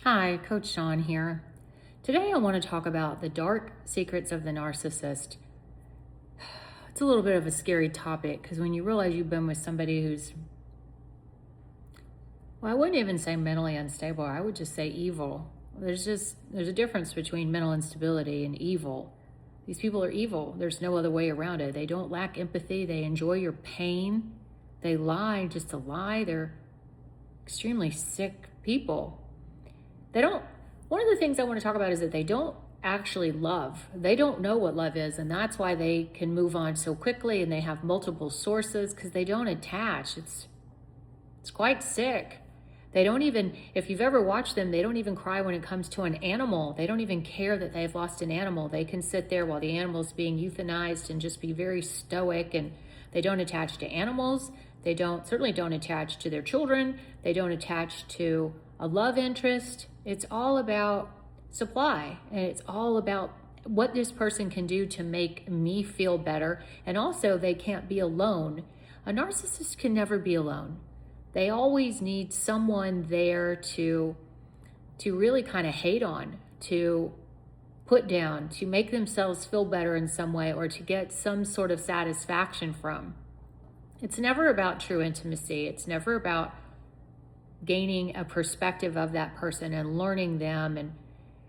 Hi, Coach Shawn here. Today I want to talk about the dark secrets of the narcissist. It's a little bit of a scary topic because when you realize you've been with somebody who's, well, I wouldn't even say mentally unstable, I would just say evil. There's a difference between mental instability and evil. These people are evil. There's no other way around it. They don't lack empathy. They enjoy your pain. They lie just to lie. They're extremely sick people. One of the things I want to talk about is that they don't actually love. They don't know what love is, and that's why they can move on so quickly and they have multiple sources because they don't attach. It's quite sick. They don't even, if you've ever watched them, they don't even cry when it comes to an animal. They don't even care that they've lost an animal. They can sit there while the animal's being euthanized and just be very stoic, and they don't attach to animals. They certainly don't attach to their children. They don't attach to a love interest. It's all about supply, and it's all about what this person can do to make me feel better. And also, they can't be alone. A narcissist can never be alone. They always need someone there to really kind of hate on, to put down, to make themselves feel better in some way, or to get some sort of satisfaction from. It's never about true intimacy. It's never about gaining a perspective of that person and learning them. And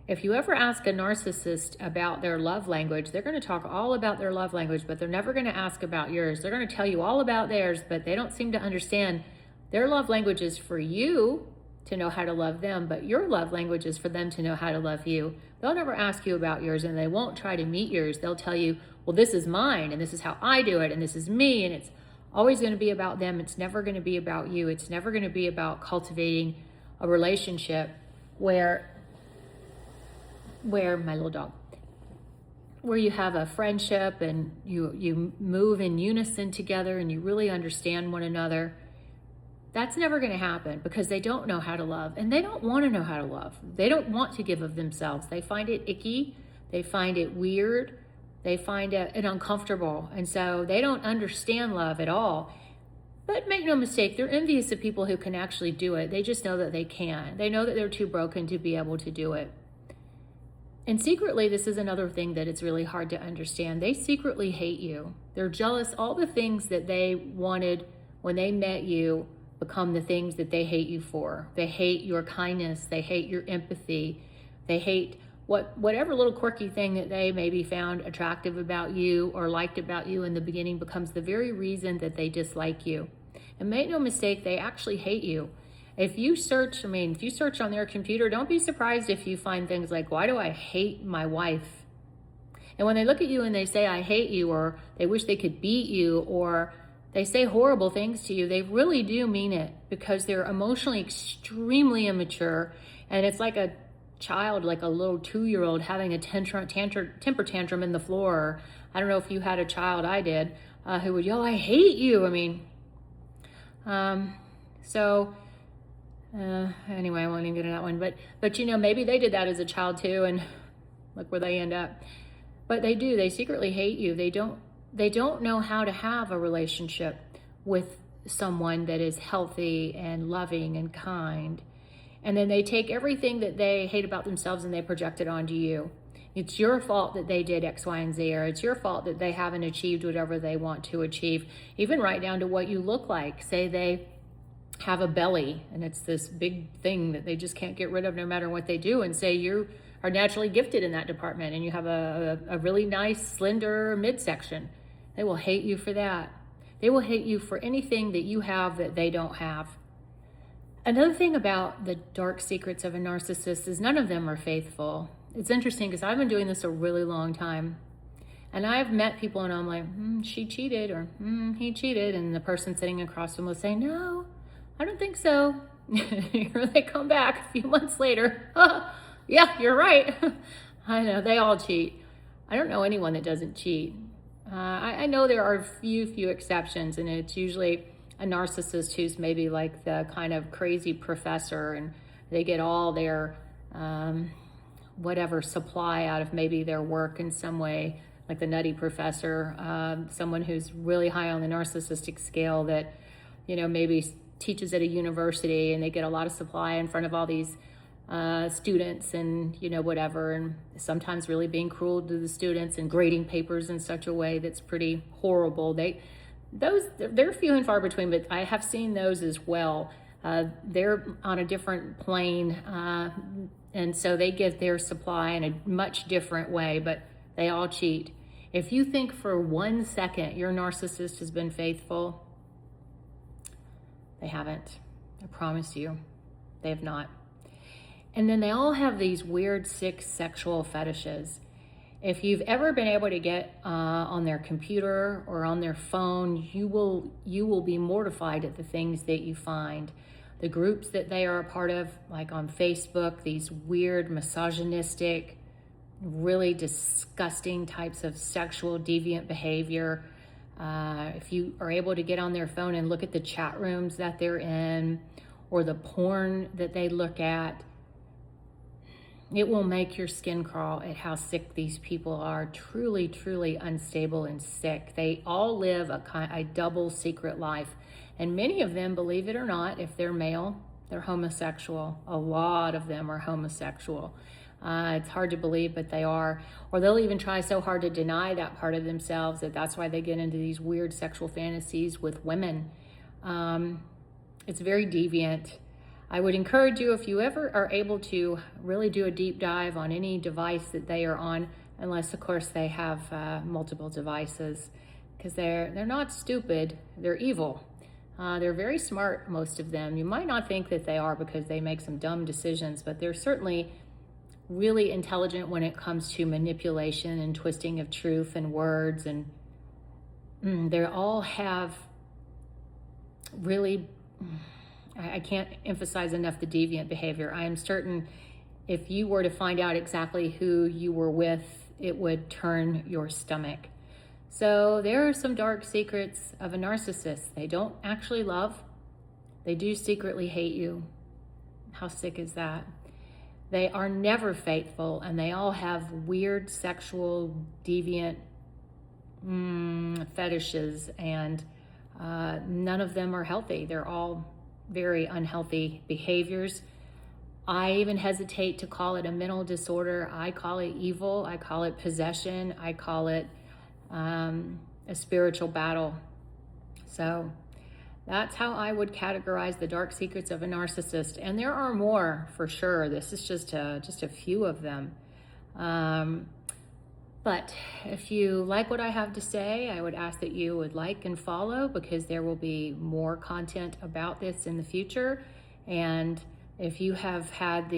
if you ever ask a narcissist about their love language, they're going to talk all about their love language, but they're never going to ask about yours. They're going to tell you all about theirs, but they don't seem to understand their love language is for you to know how to love them, but your love language is for them to know how to love you. They'll never ask you about yours, and they won't try to meet yours. They'll tell you, well, this is mine, and this is how I do it, and this is me, and it's always going to be about them. It's never going to be about you. It's never going to be about cultivating a relationship where my little dog, where you have a friendship and you move in unison together and you really understand one another. That's never going to happen because they don't know how to love, and they don't want to know how to love. They don't want to give of themselves. They find it icky. They find it weird. They find it uncomfortable. And so they don't understand love at all. But make no mistake, they're envious of people who can actually do it. They just know that they can't. They know that they're too broken to be able to do it. And secretly, this is another thing that it's really hard to understand. They secretly hate you. They're jealous. All the things that they wanted when they met you become the things that they hate you for. They hate your kindness. They hate your empathy. They hate whatever little quirky thing that they maybe found attractive about you or liked about you in the beginning becomes the very reason that they dislike you. And make no mistake, they actually hate you. If you search on their computer, don't be surprised if you find things like, why do I hate my wife? And when they look at you and they say, I hate you, or they wish they could beat you, or they say horrible things to you, they really do mean it because they're emotionally extremely immature. And it's like a child, like a little 2-year-old having a temper tantrum in the floor. I don't know if you had a child, I did, who would yell, I hate you. Anyway, I won't even get into that one. But maybe they did that as a child too, and look where they end up. But they secretly hate you. They don't know how to have a relationship with someone that is healthy and loving and kind. And then they take everything that they hate about themselves and they project it onto you. It's your fault that they did X, Y, and Z, or it's your fault that they haven't achieved whatever they want to achieve, even right down to what you look like. Say they have a belly and it's this big thing that they just can't get rid of no matter what they do, and say you are naturally gifted in that department and you have a really nice, slender midsection. They will hate you for that. They will hate you for anything that you have that they don't have. Another thing about the dark secrets of a narcissist is none of them are faithful. It's interesting because I've been doing this a really long time. And I've met people and I'm like, she cheated, or he cheated. And the person sitting across from them will say, no, I don't think so. Here they come back a few months later. Yeah, you're right. I know, they all cheat. I don't know anyone that doesn't cheat. I know there are few exceptions, and it's usually a narcissist who's maybe like the kind of crazy professor, and they get all their whatever supply out of maybe their work in some way, like the nutty professor, someone who's really high on the narcissistic scale that, maybe teaches at a university, and they get a lot of supply in front of all these students and, whatever, and sometimes really being cruel to the students and grading papers in such a way that's pretty horrible. They're few and far between, but I have seen those as well. They're on a different plane, and so they get their supply in a much different way, but they all cheat. If you think for 1 second your narcissist has been faithful, they haven't. I promise you, they have not. And then they all have these weird, sick sexual fetishes. If you've ever been able to get on their computer or on their phone, you will be mortified at the things that you find. The groups that they are a part of, like on Facebook, these weird, misogynistic, really disgusting types of sexual deviant behavior. If you are able to get on their phone and look at the chat rooms that they're in, or the porn that they look at, it will make your skin crawl at how sick these people are. Truly, truly unstable and sick. They all live a double secret life. And many of them, believe it or not, if they're male, they're homosexual. A lot of them are homosexual. It's hard to believe, but they are. Or they'll even try so hard to deny that part of themselves that's why they get into these weird sexual fantasies with women. It's very deviant. I would encourage you, if you ever are able to really do a deep dive on any device that they are on, unless of course they have multiple devices, because they're not stupid, they're evil. They're very smart, most of them. You might not think that they are because they make some dumb decisions, but they're certainly really intelligent when it comes to manipulation and twisting of truth and words. And they all have really... I can't emphasize enough the deviant behavior. I am certain if you were to find out exactly who you were with, it would turn your stomach. So there are some dark secrets of a narcissist. They don't actually love. They do secretly hate you. How sick is that? They are never faithful, and they all have weird sexual deviant fetishes, and none of them are healthy. They're all very unhealthy behaviors. I even hesitate to call it a mental disorder. I call it evil. I call it possession. I call it a spiritual battle. So that's how I would categorize the dark secrets of a narcissist. And there are more for sure. This is just a few of them. But if you like what I have to say, I would ask that you would like and follow, because there will be more content about this in the future. And if you have had the